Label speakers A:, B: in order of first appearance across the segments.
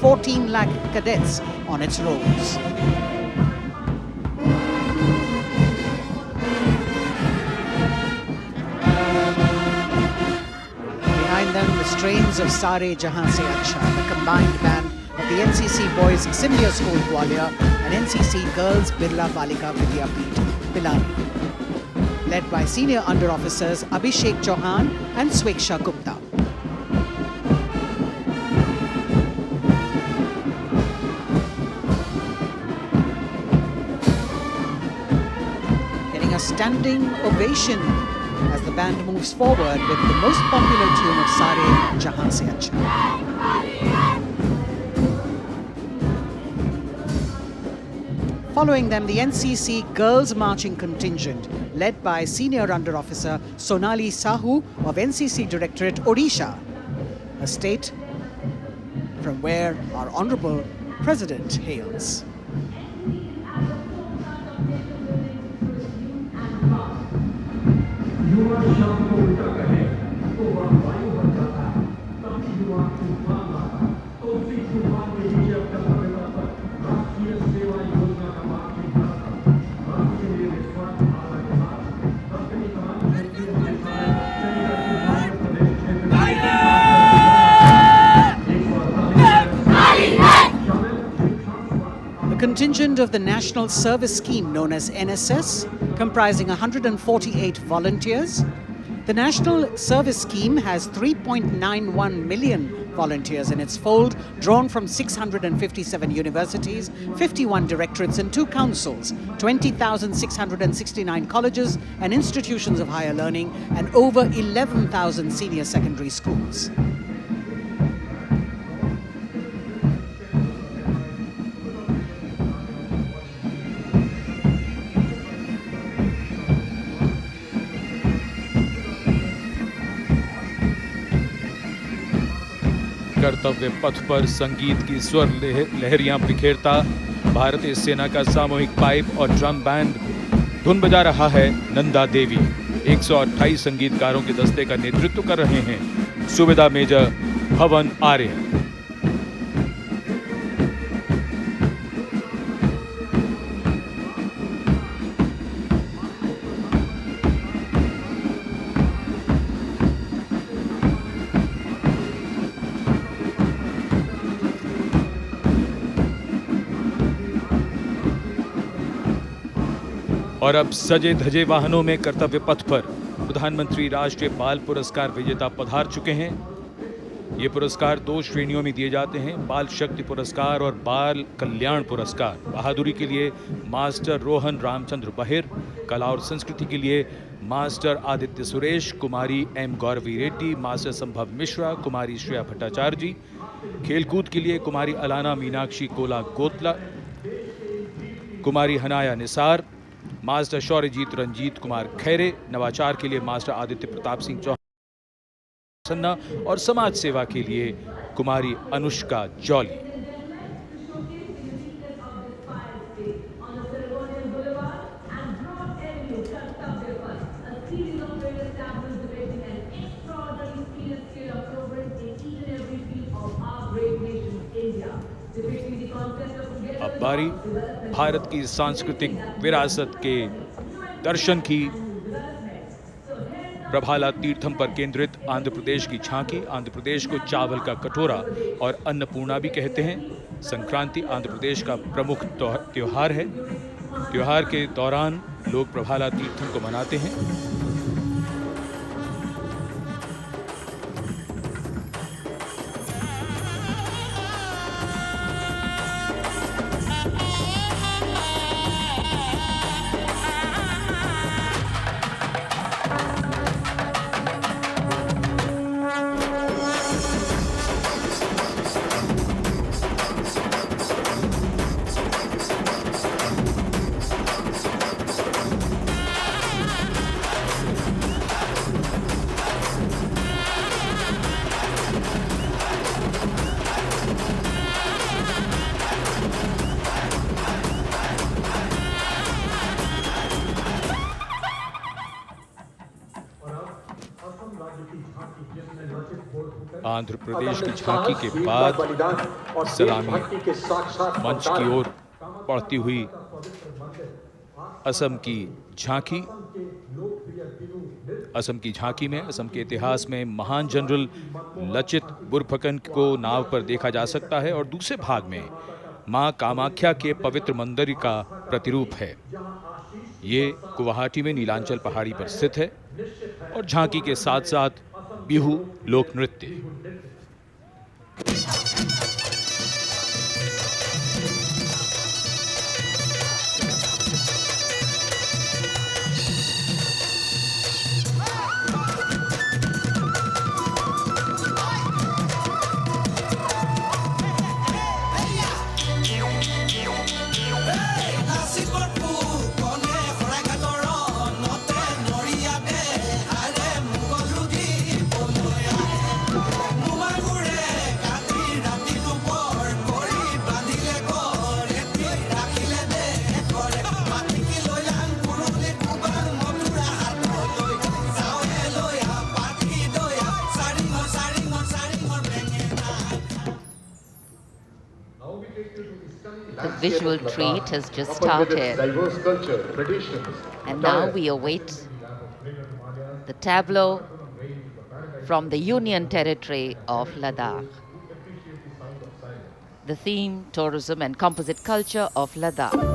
A: 14 lakh cadets on its rolls. Behind them, the strains of Sare Jahan Se Acha, the combined band of the NCC Boys Senior School Gwalior and NCC Girls Birla Balika Vidyapeeth Pilani, led by senior under officers Abhishek Chauhan and Sweksha Gupta. Getting a standing ovation as the band moves forward with the most popular tune of Sare Jahan Se Acha. Following them, the NCC Girls Marching Contingent, led by Senior Under Officer Sonali Sahu of NCC Directorate, Odisha, a state from where our Honourable President hails. The contingent of the National Service Scheme known as NSS, comprising 148 volunteers. The National Service Scheme has 3.91 million volunteers in its fold, drawn from 657 universities, 51 directorates and 2 councils, 20,669 colleges and institutions of higher learning, and over 11,000 senior secondary schools.
B: कर्तव्य पथ पर संगीत की स्वर लहरियां बिखेरता भारतीय सेना का सामूहिक पाइप और ड्रम बैंड धुन बजा रहा है नंदा देवी। 128 संगीतकारों के दस्ते का नेतृत्व कर रहे हैं सुबेदार मेजर भवन आर्य। और अब सजे धजे वाहनों में कर्तव्य पथ पर प्रधानमंत्री राष्ट्रीय बाल पुरस्कार विजेता पधार चुके हैं। ये पुरस्कार 2 श्रेणियों में दिए जाते हैं, बाल शक्ति पुरस्कार और बाल कल्याण पुरस्कार। बहादुरी के लिए मास्टर रोहन रामचंद्र बहिर, कला और संस्कृति के लिए मास्टर आदित्य सुरेश, कुमारी एम गौरवी रेड्डी, मास्टर संभव मिश्रा, कुमारी श्रेया भट्टाचार्य जी, खेलकूद के लिए कुमारी अलाना मीनाक्षी कोला गोतला, कुमारी हनाया निसार, मास्टर शौर्यजीत रंजीत कुमार खैरे, नवाचार के लिए मास्टर आदित्य प्रताप सिंह चौहान और समाज सेवा के लिए कुमारी अनुष्का जौली। अब बारी भारत की सांस्कृतिक विरासत के दर्शन की। प्रभाला तीर्थम पर केंद्रित आंध्र प्रदेश की झांकी। आंध्र प्रदेश को चावल का कटोरा और अन्नपूर्णा भी कहते हैं। संक्रांति आंध्र प्रदेश का प्रमुख त्योहार है। त्योहार के दौरान लोग प्रभाला तीर्थम को मनाते हैं। आंध्र प्रदेश की झांकी के बाद सलामी मंच की ओर बढ़ती हुई असम की झांकी। असम की झांकी में असम के इतिहास में महान जनरल लचित बुरफकन को नाव पर देखा जा सकता है और दूसरे भाग में मां कामाख्या के पवित्र मंदिर का प्रतिरूप है। ये गुवाहाटी में नीलांचल पहाड़ी पर स्थित है और झांकी के साथ साथ बिहू लोक नृत्य।
C: The visual treat has just started, and now we await the tableau from the Union Territory of Ladakh. The theme, tourism and composite culture of Ladakh.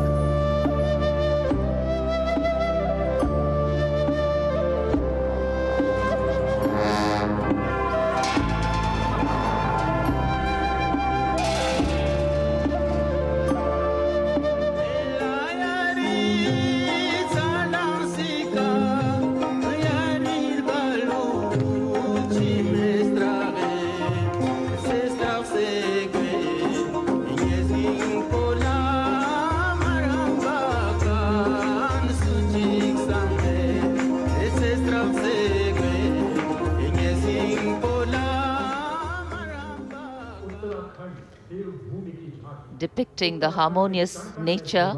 C: Depicting the harmonious nature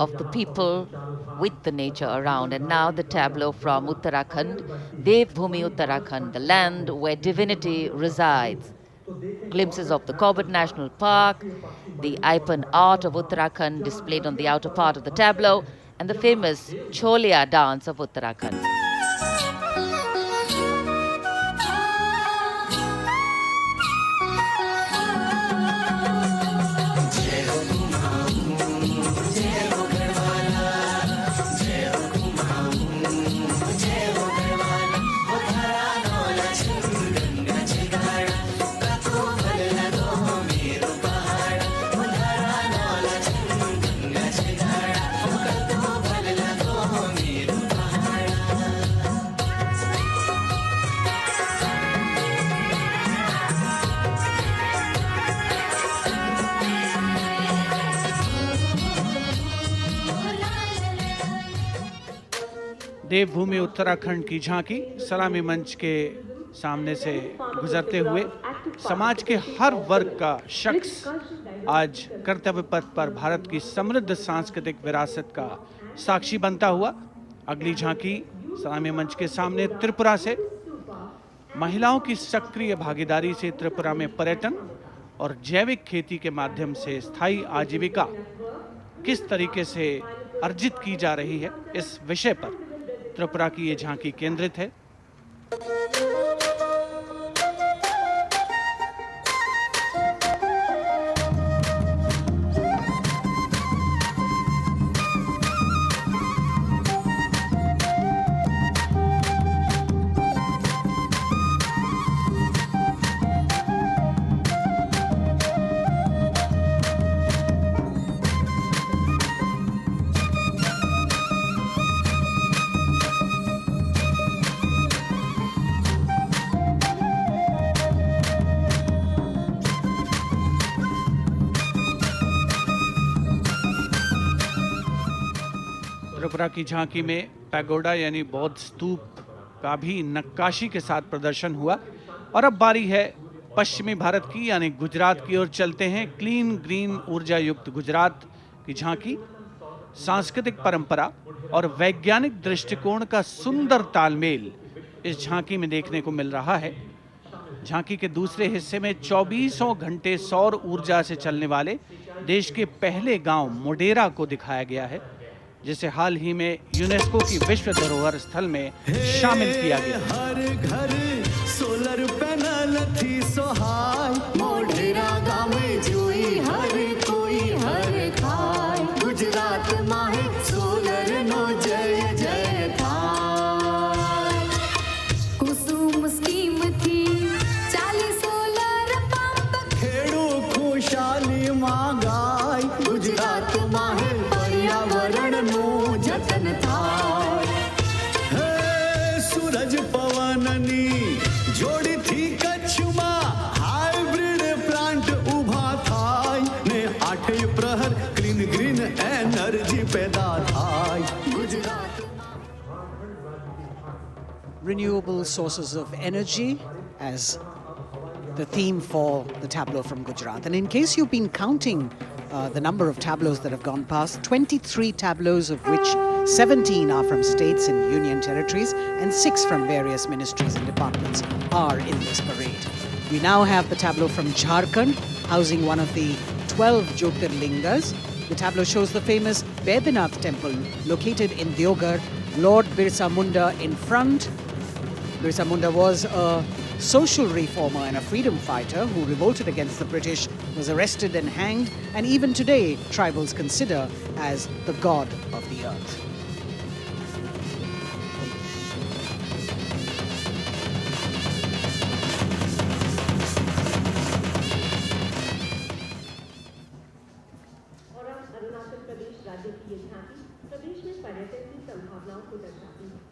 C: of the people with the nature around. And now the tableau from Uttarakhand, Devbhumi Uttarakhand, the land where divinity resides. Glimpses of the Corbett National Park, the Ipan art of Uttarakhand displayed on the outer part of the tableau, and the famous Cholia dance of Uttarakhand.
A: देवभूमि उत्तराखंड की झांकी सलामी मंच के सामने से गुजरते हुए समाज के हर वर्ग का शख्स आज कर्तव्य पथ पर भारत की समृद्ध सांस्कृतिक विरासत का साक्षी बनता हुआ। अगली झांकी सलामी मंच के सामने त्रिपुरा से महिलाओं की सक्रिय भागीदारी से त्रिपुरा में पर्यटन और जैविक खेती के माध्यम से स्थायी आजीविका किस तरीके से अर्जित की जा रही है, इस विषय पर त्रिपुरा की ये झांकी केंद्रित है। त्रिपुरा की झांकी में पैगोडा यानी बौद्ध स्तूप का भी नक्काशी के साथ प्रदर्शन हुआ। और अब बारी है पश्चिमी भारत की यानी गुजरात की ओर चलते हैं। क्लीन ग्रीन ऊर्जा युक्त गुजरात की झांकी सांस्कृतिक परंपरा और वैज्ञानिक दृष्टिकोण का सुंदर तालमेल इस झांकी में देखने को मिल रहा है।
D: झांकी के दूसरे हिस्से में 24 घंटे सौर ऊर्जा से चलने वाले देश के पहले गांव मोडेरा को दिखाया गया है, जिसे हाल ही में यूनेस्को की विश्व धरोहर स्थल में शामिल किया गया।
E: हर घर सोलर पैनल थी सोहाय, मोढेरा गाँव में जोई हर कोई हर खाय, गुजरात माहे सोलर नो जय जय थाय। कुसुम स्कीम थी 40 सोलर पंप, खेडू खुशाली मांगाय, गुजरात माहे पर्यावरण नो जतन थाय। हे सूरज पवननी जोड़ी थी कच्छમાં, હાઇબ્રિડ પ્લાન્ટ ઊભા થાય ને 8 પ્રહર ક્લીન ગ્રીન એનર્જી પેદા થાય Gujarat.
A: Renewable sources of energy as the theme for the tableau from Gujarat. And in case you've been counting the number of tableaus that have gone past, 23 tableaus, of which 17 are from states and union territories and 6 from various ministries and departments, are in this parade. We now have the tableau from Jharkhand, housing one of the 12 Jyotirlingas. The tableau shows the famous Baidyanath temple located in Deoghar. Lord Birsa Munda in front. Birsa Munda was a social reformer and a freedom fighter who revolted against the British, was arrested and hanged, and even today tribals consider as the god of the earth.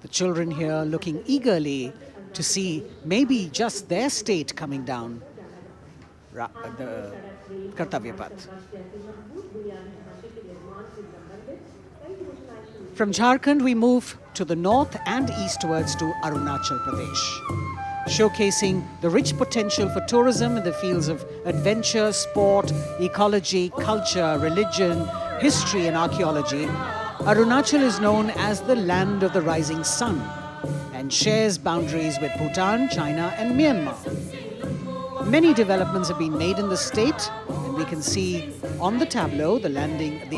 A: The children here looking eagerly to see maybe just their state coming down the Kartavya Path. From Jharkhand, we move to the north and eastwards to Arunachal Pradesh, showcasing the rich potential for tourism in the fields of adventure, sport, ecology, culture, religion, history and archaeology. Arunachal is known as the land of the rising sun and shares boundaries with Bhutan, China and Myanmar. Many developments have been made in the state, and we can see on the tableau the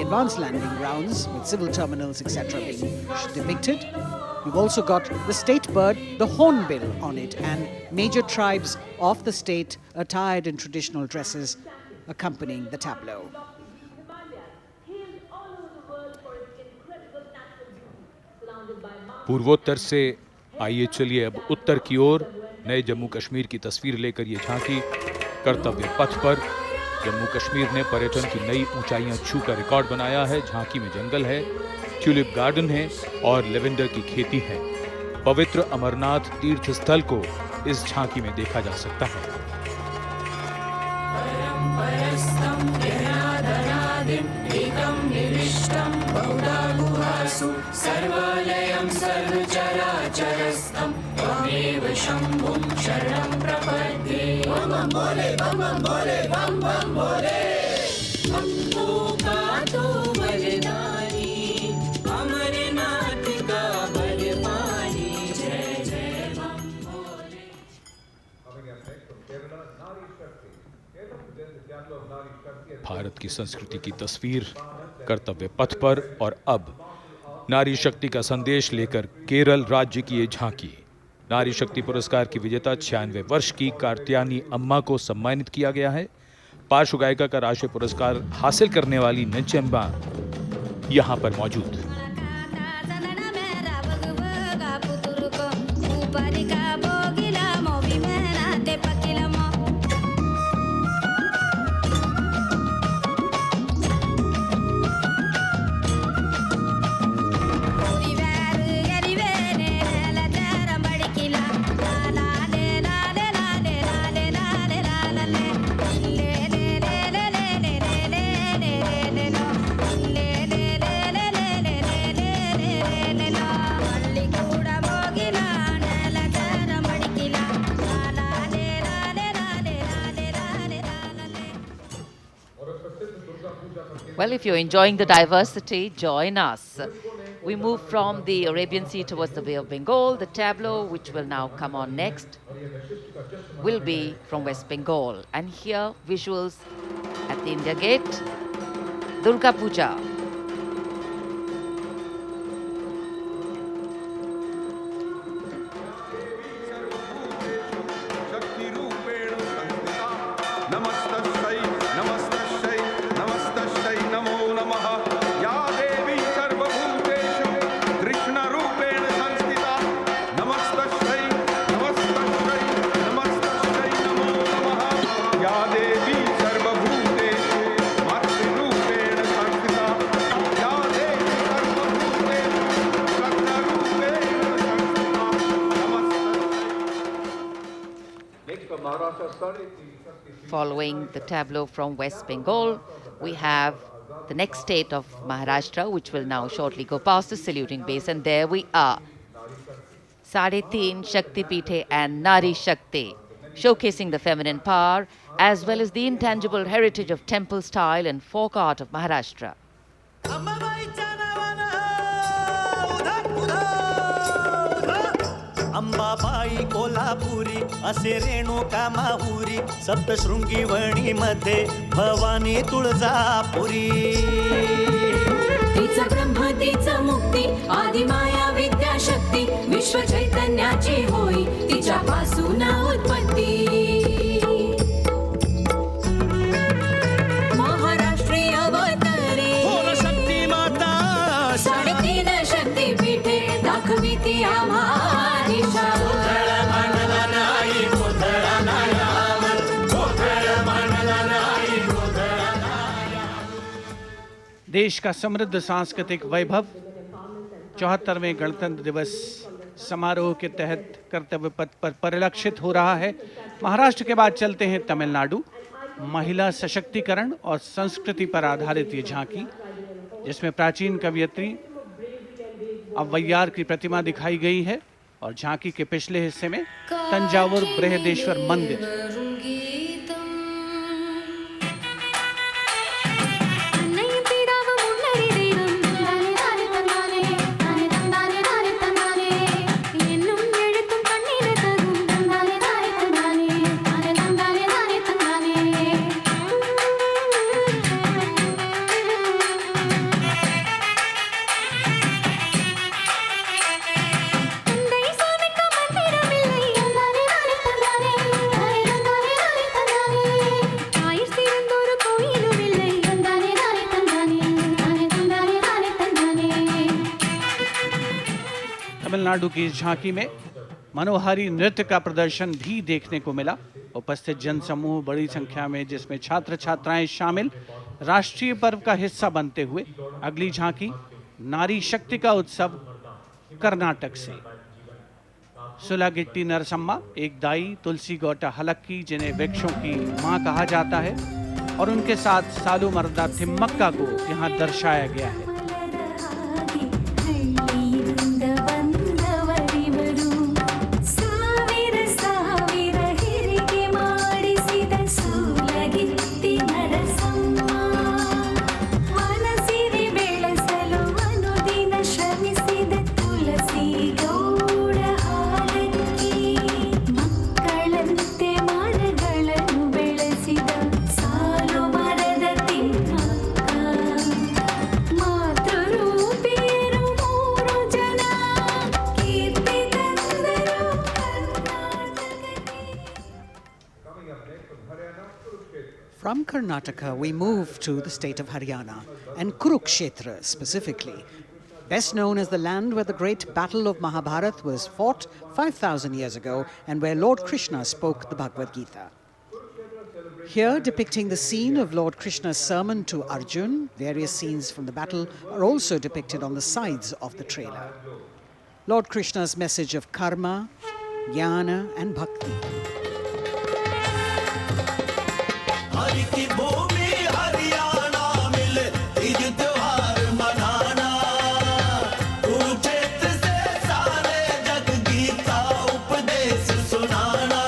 A: advanced landing grounds with civil terminals, etc. being depicted. We've also got the state bird, the hornbill, on it, and major tribes of the state attired in traditional dresses accompanying the tableau.
B: पूर्वोत्तर से आइए चलिए अब उत्तर की ओर नए जम्मू कश्मीर की तस्वीर लेकर ये झांकी कर्तव्य पथ पर। जम्मू कश्मीर ने पर्यटन की नई ऊंचाइयां छूकर रिकॉर्ड बनाया है। झांकी में जंगल है, ट्यूलिप गार्डन है और लेवेंडर की खेती है। पवित्र अमरनाथ तीर्थ स्थल को इस झांकी में देखा जा सकता है।
E: सर्वालयं सर्वचराचरस्थं त्वमेव शम्भुं शरणं प्रपद्ये। बम बम भोले बम बम भोले बम बम भोले। भक्तों का तो बलिदानी अमरनाथ का बलवानी, जय जय बम भोले।
B: भारत की संस्कृति की तस्वीर कर्तव्य पथ पर, और अब नारी शक्ति का संदेश लेकर केरल राज्य की ये झांकी। नारी शक्ति पुरस्कार की विजेता 96 वर्ष की कार्त्यानी अम्मा को सम्मानित किया गया है। पार्श्व गायिका का राष्ट्रीय पुरस्कार हासिल करने वाली नंची अम्मा यहां पर मौजूद।
C: Well, if you're enjoying the diversity, join us. We move from the Arabian Sea towards the Bay of Bengal, the tableau, which will now come on next, will be from West Bengal. And here, visuals at the India Gate, Durga Puja. Following the tableau from West Bengal, we have the next state of Maharashtra, which will now shortly go past the saluting base. And there we are. Sade Teen Shakti Pithe and Nari Shakti, showcasing the feminine power as well as the intangible heritage of temple style and folk art of Maharashtra.
F: Ambabai Kolhapuri असे रेणुका माहुरी सप्तशृंगी वणी मध्ये भवानी तुळजापुरी
E: तिचा ब्रह्म तिचा मुक्ती आदि माया विद्या शक्ती विश्व चैतन्याची होई तिच्यापासून उत्पत्ती महाराष्ट्रीय अवतारी
F: बोल शक्ती माता
E: साडेतीन शक्ती पीठे दाखवी ती आम्हा
D: देश का समृद्ध सांस्कृतिक वैभव 74वें गणतंत्र दिवस समारोह के तहत कर्तव्य पथ पर परिलक्षित हो रहा है। महाराष्ट्र के बाद चलते हैं तमिलनाडु। महिला सशक्तिकरण और संस्कृति पर आधारित ये झांकी, जिसमें प्राचीन कवयित्री अव्वैयार की प्रतिमा दिखाई गई है और झांकी के पिछले हिस्से में तंजावुर बृहदेश्वर मंदिर। तमिलनाडु की इस झांकी में मनोहारी नृत्य का प्रदर्शन भी देखने को मिला। उपस्थित जनसमूह बड़ी संख्या में, जिसमें छात्र छात्राएं शामिल, राष्ट्रीय पर्व का हिस्सा बनते हुए। अगली झांकी नारी शक्ति का उत्सव कर्नाटक से। सुलागिट्टी नरसम्मा, एक दाई तुलसी गौटा हलक्की, जिन्हें वृक्षों की मां कहा जाता है, और उनके साथ सालू मर्दा थिम्मक्का को यहाँ दर्शाया गया है।
A: From Karnataka, we move to the state of Haryana, and Kurukshetra specifically, best known as the land where the great battle of Mahabharata was fought 5,000 years ago and where Lord Krishna spoke the Bhagavad Gita. Here, depicting the scene of Lord Krishna's sermon to Arjun, various scenes from the battle are also depicted on the sides of the trailer. Lord Krishna's message of karma, jnana and bhakti.
F: Hari की भूमि हरियाणा मिले तीज त्योहार मनाना कुरुक्षेत्र से सारे जग गीता उपदेश सुनाना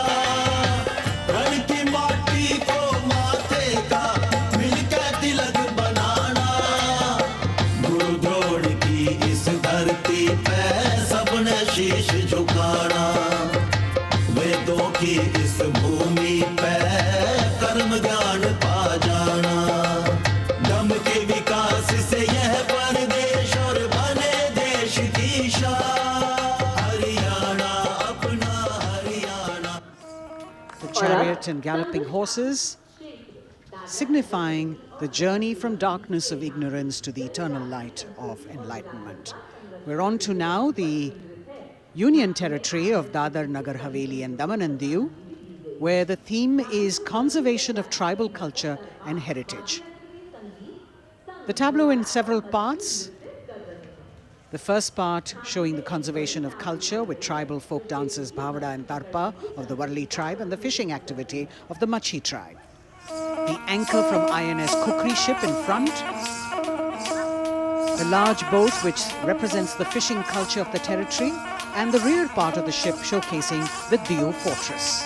F: रण की माटी को माथे का मिलकर तिलक बनाना गुरु द्रोण की इस धरती पे सबने शीश झुकाना वेदों की इस भूमि
A: white and galloping horses, signifying the journey from darkness of ignorance to the eternal light of enlightenment. We're on to now the Union Territory of Dadar, Nagar Haveli and Daman and Diu, where the theme is conservation of tribal culture and heritage. The tableau in several parts. The first part showing the conservation of culture with tribal folk dances Bhavada and Tarpa of the Warli tribe and the fishing activity of the Machi tribe. The anchor from INS Kukri ship in front. The large boat which represents the fishing culture of the territory, and the rear part of the ship showcasing the Diu fortress.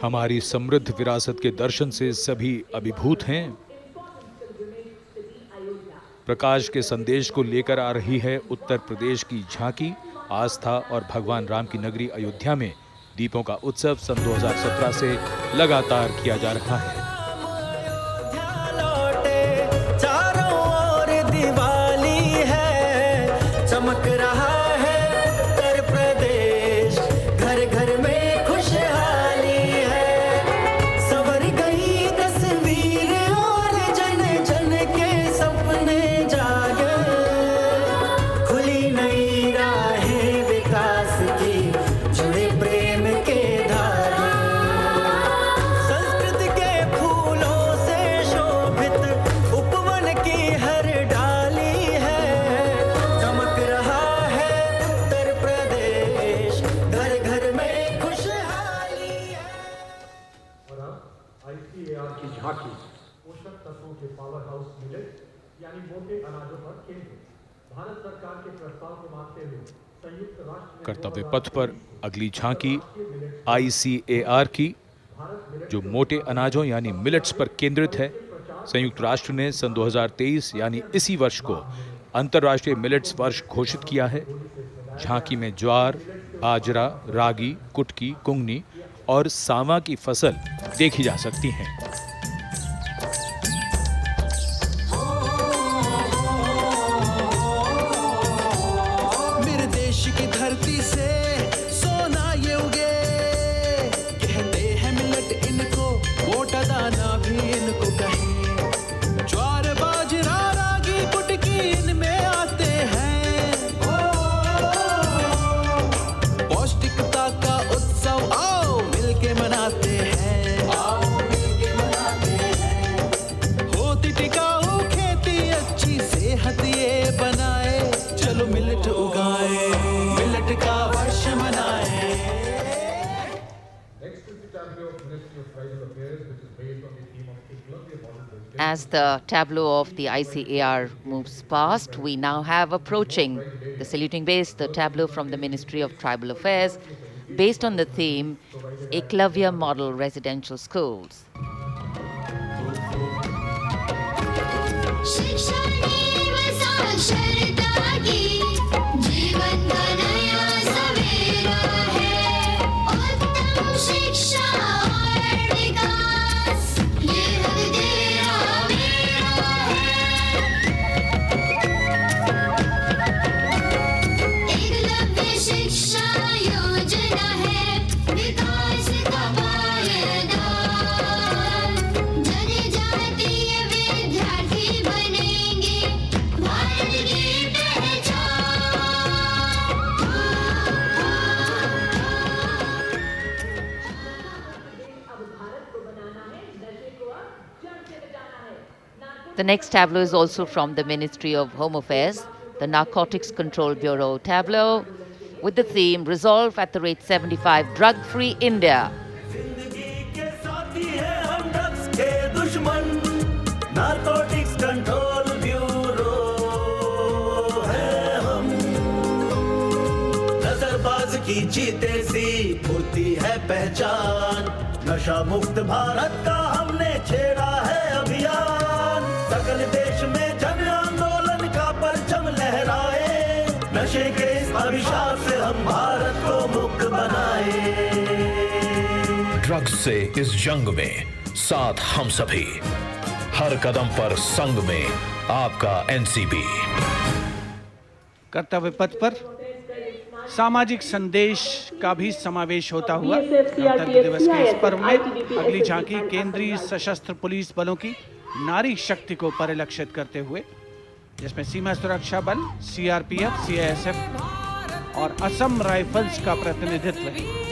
B: हमारी समृद्ध विरासत के दर्शन से सभी अभिभूत हैं। प्रकाश के संदेश को लेकर आ रही है उत्तर प्रदेश की झांकी। आस्था और भगवान राम की नगरी अयोध्या में दीपों का उत्सव सन 2017 से लगातार किया जा रहा है।
F: चारों ओर दिवाली है, चमक रहा है उत्तर प्रदेश, घर घर में खुशहाली है, संवर गई तस्वीर और जन जन के सपने जागे, खुली नई राहें विकास की, जुड़े प्रेम के धागे, संस्कृति के फूलों से शोभित उपवन की हर डाली है, चमक रहा है उत्तर प्रदेश, घर घर में खुशहाली है।
G: और अब ICAR की झांकी पोषक तत्वों के पावर हाउस मिलेट यानी मोटे अनाजों पर केंद्रित भारत सरकार के प्रस्ताव को मानते हुए संयुक्त राष्ट्र
B: कर्तव्य पथ पर अगली झांकी ICAR की, जो मोटे अनाजों यानी मिलेट्स पर केंद्रित है। संयुक्त राष्ट्र ने सन 2023 यानी इसी वर्ष को अंतर्राष्ट्रीय मिलेट्स वर्ष घोषित किया है। झांकी में ज्वार, बाजरा, रागी, कुटकी, कुंगनी और सांवा की फसल देखी जा सकती हैं।
F: मेरे देश की धरती से सोना ये उगे, कहते हैं मिलेट इनको, मोटा दाना भी इनको कहें, ज्वार बाजरा रागी कुटकी इनमें आते हैं, पौष्टिकता का उत्सव आओ मिलके मनाते हैं, होती टिकाऊ खेती अच्छी सेहत ये बनाए, चलो मिलेट उगाए, मिलेट का वर्ष मनाए।
G: Next is the tableau of Ministry of Tribal Affairs, which is based on the theme of Eklavya model president.
C: As the tableau of the ICAR moves past, we now have approaching the saluting base, the tableau from the Ministry of Tribal Affairs, based on the theme Eklavya Model Residential Schools.
H: शिक्षानेव साक्षरता की जीवन का नया सवेरा है, उत्तम शिक्षा और विकास ये हक तेरा मेरा है, एकलव्य शिक्षा योजना है विकास का पायदान, जनजातीय विद्यार्थी बनेंगे भारत की पहचान।
C: The next tableau is also from the Ministry of Home Affairs, the Narcotics Control Bureau tableau, with the theme Resolve at the rate 75 Drug-Free India.
F: जिंदगी के साथी हैं हम ड्रग्स के दुश्मन, नारकोटिक्स कंट्रोल ब्यूरो, की जीते सी फुर्ती है पहचान, नशा मुक्त भारत का हमने छेड़ा है अभियान। सकल देश में जन आंदोलन का परचम लहराए, नशे के इस अभिशाप से हम भारत को मुक्त बनाए।
I: ड्रग्स से इस जंग में साथ हम सभी, हर कदम पर संग में आपका एनसीबी।
D: कर्तव्य पथ पर सामाजिक संदेश का भी समावेश होता हुआ गणतंत्र दिवस के इस पर्व में अगली झांकी केंद्रीय सशस्त्र पुलिस बलों की नारी शक्ति को परिलक्षित करते हुए, जिसमें सीमा सुरक्षा बल, सीआरपीएफ, सीआईएसएफ और असम राइफल्स का प्रतिनिधित्व है।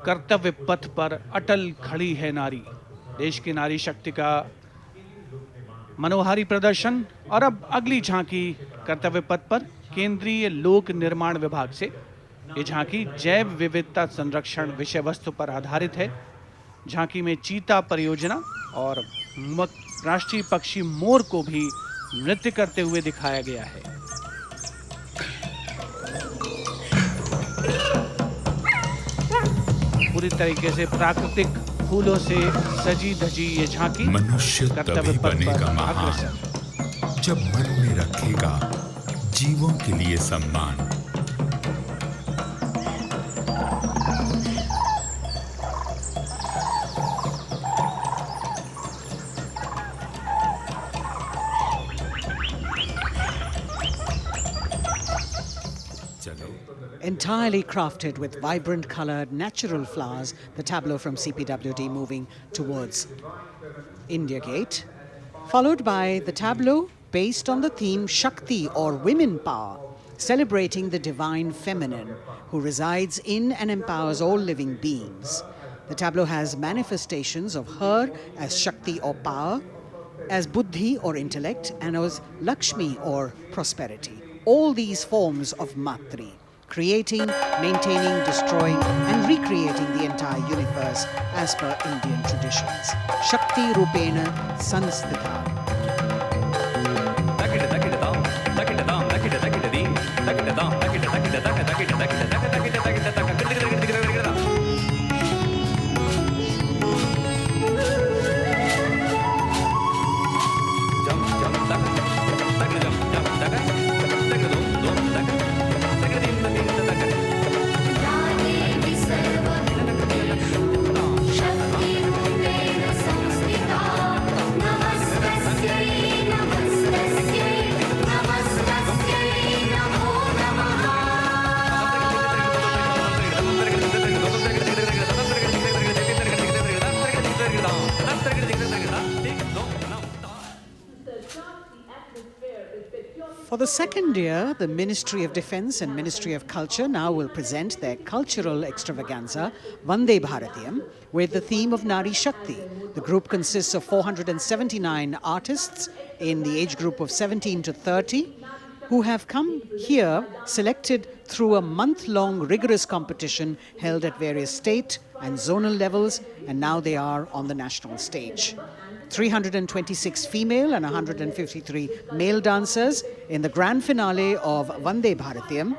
D: कर्तव्य पथ पर अटल खड़ी है नारी, देश की नारी शक्ति का मनोहारी प्रदर्शन। और अब अगली झांकी कर्तव्य पथ पर केंद्रीय लोक निर्माण विभाग से। ये झांकी जैव विविधता संरक्षण विषय वस्तु पर आधारित है। झांकी में चीता परियोजना और राष्ट्रीय पक्षी मोर को भी नृत्य करते हुए दिखाया गया है। पूरी तरीके से प्राकृतिक फूलों से सजी धजी ये झांकी
J: मनुष्य तभी बनेगा महान जब मन में रखेगा जीवों के लिए सम्मान।
A: Entirely crafted with vibrant colored natural flowers, the tableau from CPWD moving towards India Gate, followed by the tableau based on the theme Shakti or women power, celebrating the divine feminine who resides in and empowers all living beings. The tableau has manifestations of her as Shakti or power, as Buddhi or intellect, and as Lakshmi or prosperity. All these forms of Matri, creating, maintaining, destroying, and recreating the entire universe as per Indian traditions. Shakti Rupena Sanstita. For the second year, the Ministry of Defence and Ministry of Culture now will present their cultural extravaganza, Vande Bharatiyam, with the theme of Nari Shakti. The group consists of 479 artists in the age group of 17 to 30 who have come here selected through a month-long rigorous competition held at various state and zonal levels, and now they are on the national stage. 326 female and 153 male dancers in the grand finale of Vande Bharatiyam,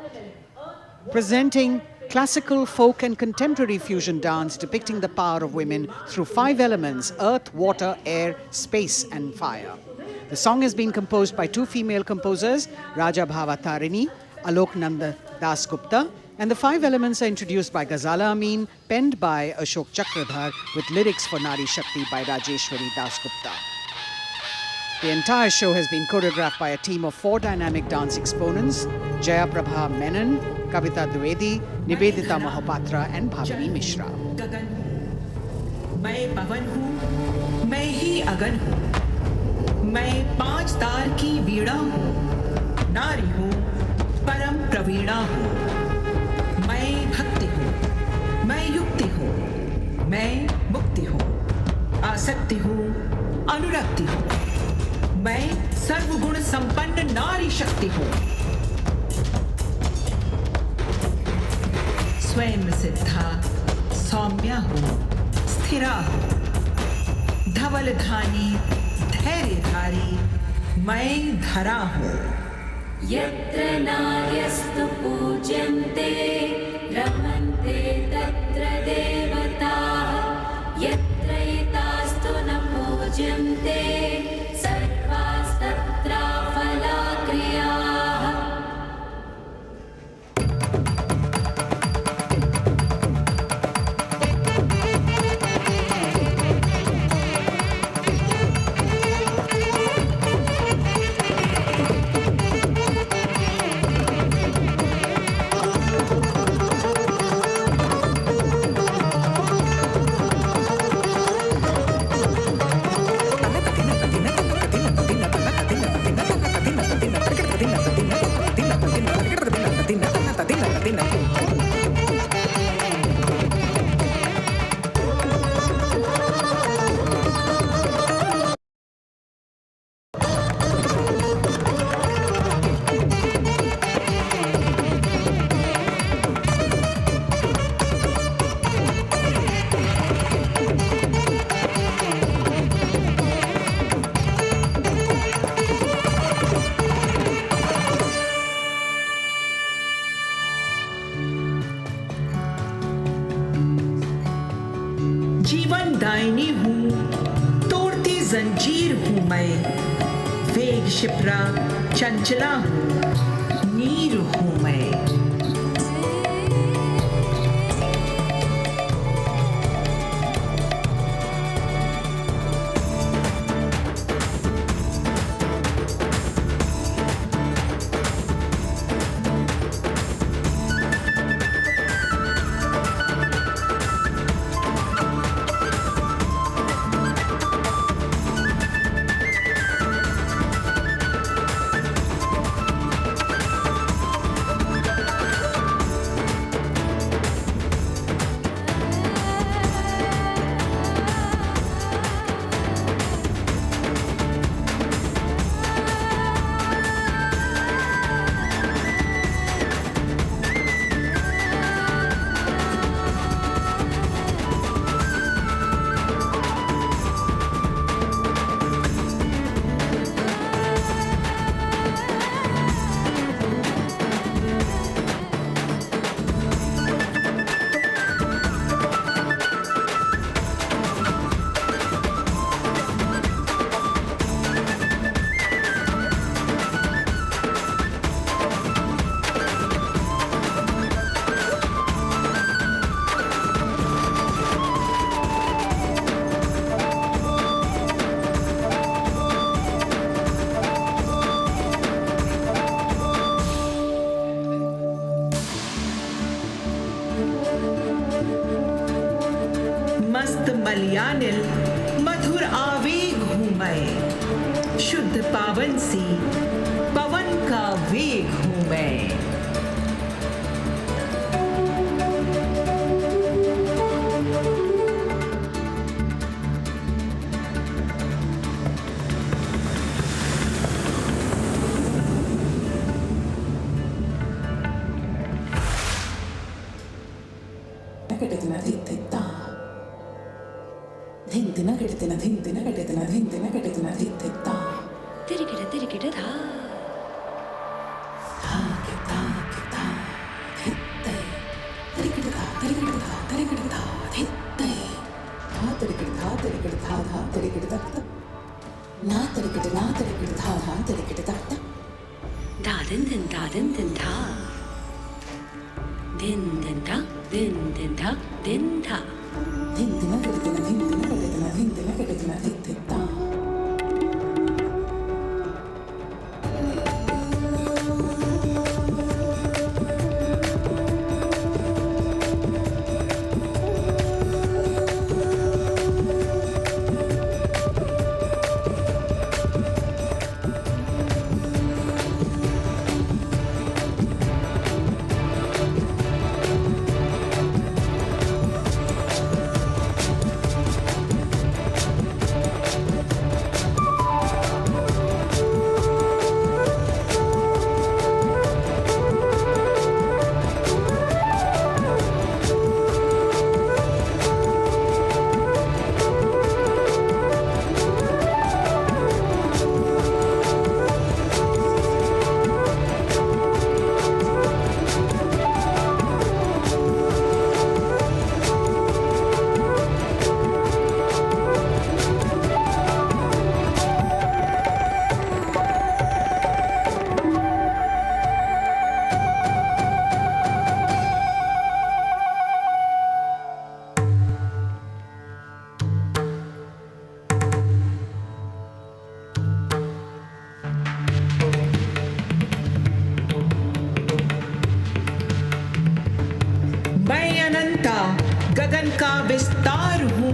A: presenting classical, folk and contemporary fusion dance depicting the power of women through 5 elements: earth, water, air, space and fire. The song has been composed by 2 female composers, Raja Bhava Tarini, Alok Nanda Das Gupta, and the 5 elements are introduced by Ghazala Amin, penned by Ashok Chakradhar, with lyrics for Nari Shakti by Rajeshwari Das Gupta. The entire show has been choreographed by a team of 4 dynamic dance exponents: Jaya Prabha Menon, Kavita Dwivedi, Nibedita Mahapatra and Bhavini Mishra.
K: गगन हूँ, मैं पवन हूँ, मैं ही अगन हूँ, मैं 5 तार की वीणा हूँ, नारी हूँ परम प्रवीणा हूँ। मैं भक्ति हूँ, मैं युक्ति हूँ, मैं मुक्ति हूँ, आसक्ति हूँ, अनुरक्ति हूँ। मैं सर्वगुण संपन्न नारी शक्ति हूँ। स्वयं सिद्धा सौम्या हूँ, स्थिरा हूँ, धवल धानी धैर्यधारी मैं धरा हूँ।
E: यत्र नार्यस्तु पूज्यन्ते रमन्ते तत्र देवताः यत्र एतास्तु न पूज्यन्ते सर्वास्तत्राफलाक्रियाः।
K: जीवन दायिनी हूँ, तोड़ती जंजीर हूँ मैं। वेग शिप्रा चंचला हूँ, नीर हूँ मैं। मस्त मलयानिल मधुर आवेग हूँ मैं। शुद्ध पावन सी पवन का वेग हूँ मैं।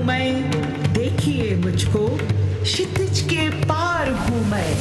K: मैं, देखिए मुझको, क्षितिज के पार हूं मैं।